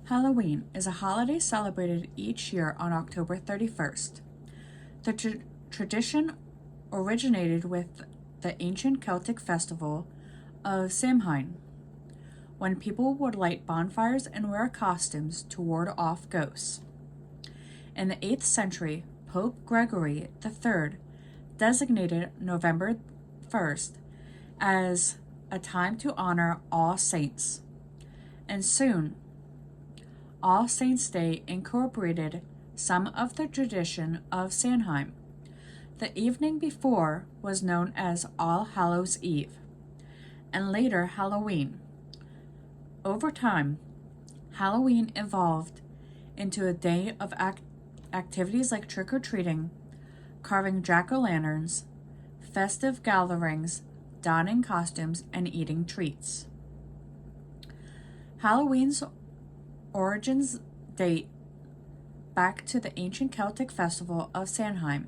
Halloween is a holiday celebrated each year on October 31st. The tradition originated with the ancient Celtic festival of Samhain, when people would light bonfires and wear costumes to ward off ghosts. In the 8th century, Pope Gregory III designated November 1st as a time to honor All Saints, and soon All Saints' Day incorporated some of the tradition of Samhain. The evening before was known as All Hallows' Eve, and later Halloween. Over time, Halloween evolved into a day of activities like trick-or-treating, carving jack-o'-lanterns, festive gatherings, donning costumes, and eating treats. Halloween's origins date back to the ancient Celtic festival of Samhain.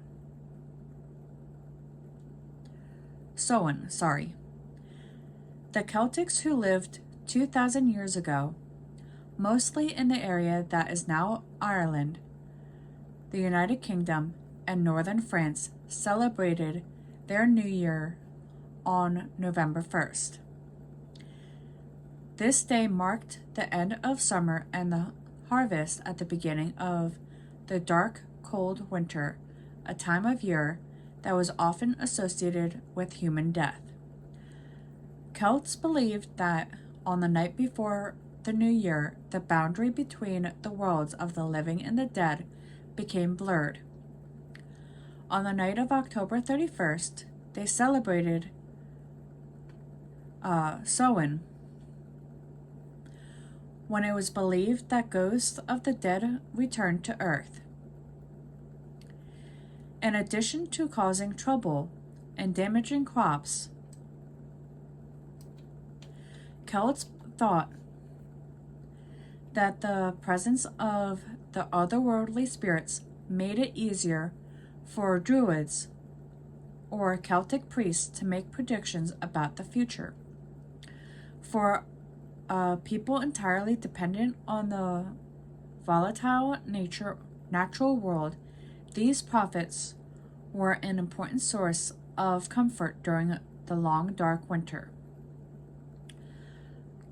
The Celtics who lived 2,000 years ago, mostly in the area that is now Ireland, the United Kingdom, and northern France, celebrated their New Year on November 1st. This day marked the end of summer and the harvest at the beginning of the dark, cold winter, a time of year that was often associated with human death. Celts believed that on the night before the new year, the boundary between the worlds of the living and the dead became blurred. On the night of October 31st, they celebrated Samhain, when it was believed that ghosts of the dead returned to Earth. In addition to causing trouble and damaging crops, Celts thought that the presence of the otherworldly spirits made it easier for druids or Celtic priests to make predictions about the future. For people entirely dependent on the volatile natural world, these prophets were an important source of comfort during the long dark winter.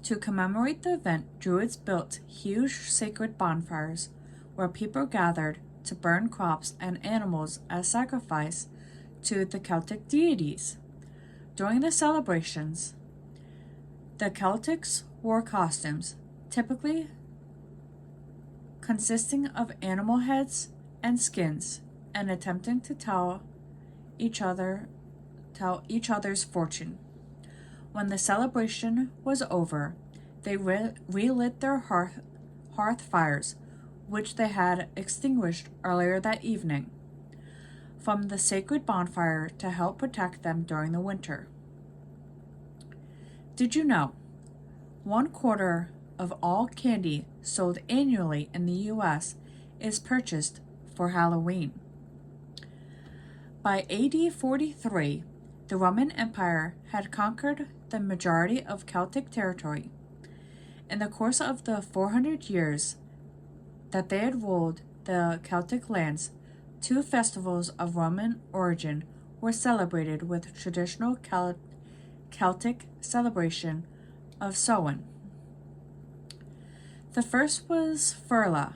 To commemorate the event, Druids built huge sacred bonfires where people gathered to burn crops and animals as sacrifice to the Celtic deities. During the celebrations, the Celtics wore costumes, typically consisting of animal heads and skins, and attempting to tell each other's fortune. When the celebration was over, they relit their hearth fires, which they had extinguished earlier that evening, from the sacred bonfire to help protect them during the winter. Did you know 1/4 of all candy sold annually in the U.S. is purchased for Halloween? By AD 43, the Roman Empire had conquered the majority of Celtic territory. In the course of the 400 years that they had ruled the Celtic lands, 2 festivals of Roman origin were celebrated with traditional Celtic celebration of Samhain. The first was Furla,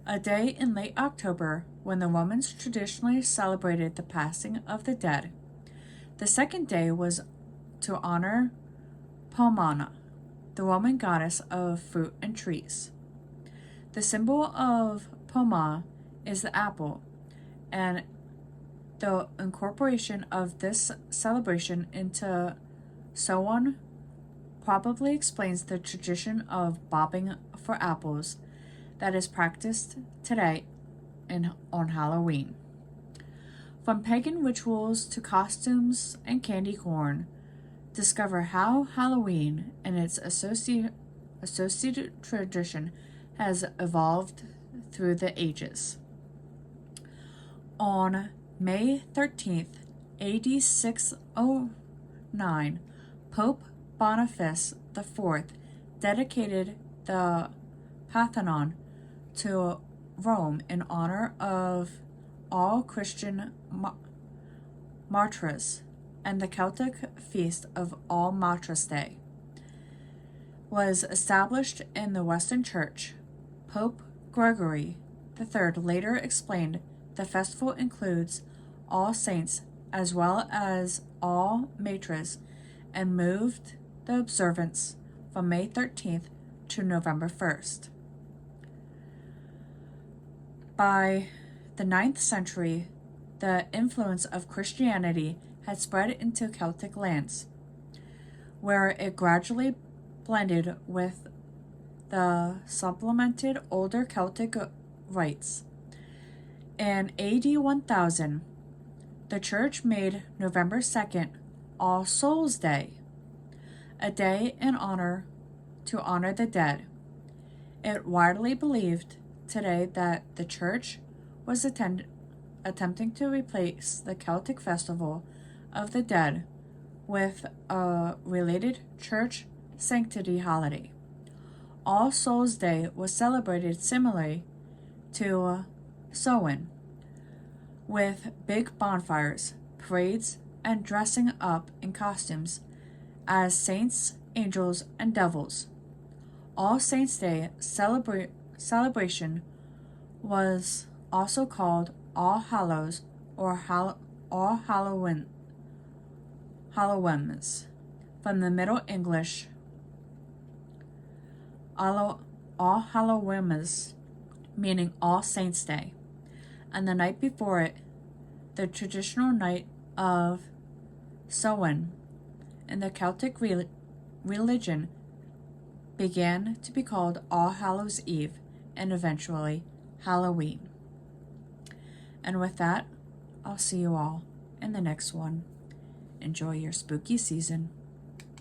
a day in late October when the Romans traditionally celebrated the passing of the dead. The second day was to honor Pomona, the Roman goddess of fruit and trees. The symbol of Pomona is the apple, and the incorporation of this celebration into Samhain probably explains the tradition of bobbing for apples that is practiced today on Halloween. From pagan rituals to costumes and candy corn, discover how Halloween and its associated tradition has evolved through the ages. On May 13th, AD 609, Pope Boniface IV dedicated the Parthenon to Rome in honor of all Christian martyrs, and the Celtic feast of All Martyrs' Day was established in the Western Church. Pope Gregory III later explained the festival includes all saints as well as all martyrs and moved the observance from May 13th to November 1st. By the 9th century, the influence of Christianity had spread into Celtic lands, where it gradually blended with the supplemented older Celtic rites. In AD 1000, the Church made November 2nd All Souls' Day, a day to honor the dead. It widely believed today that the Church was attempting to replace the Celtic festival of the dead with a related church sanctity holiday. All Souls' Day was celebrated similarly to Samhain, with big bonfires, parades, and dressing up in costumes as saints, angels, and devils. All Saints' Day celebration was also called All Hallows or All Halloweens, from the Middle English All Halloweens, meaning All Saints' Day, and the night before it, the traditional night of Samhain in the Celtic religion, began to be called All Hallows' Eve and eventually Halloween. And with that, I'll see you all in the next one. Enjoy your spooky season.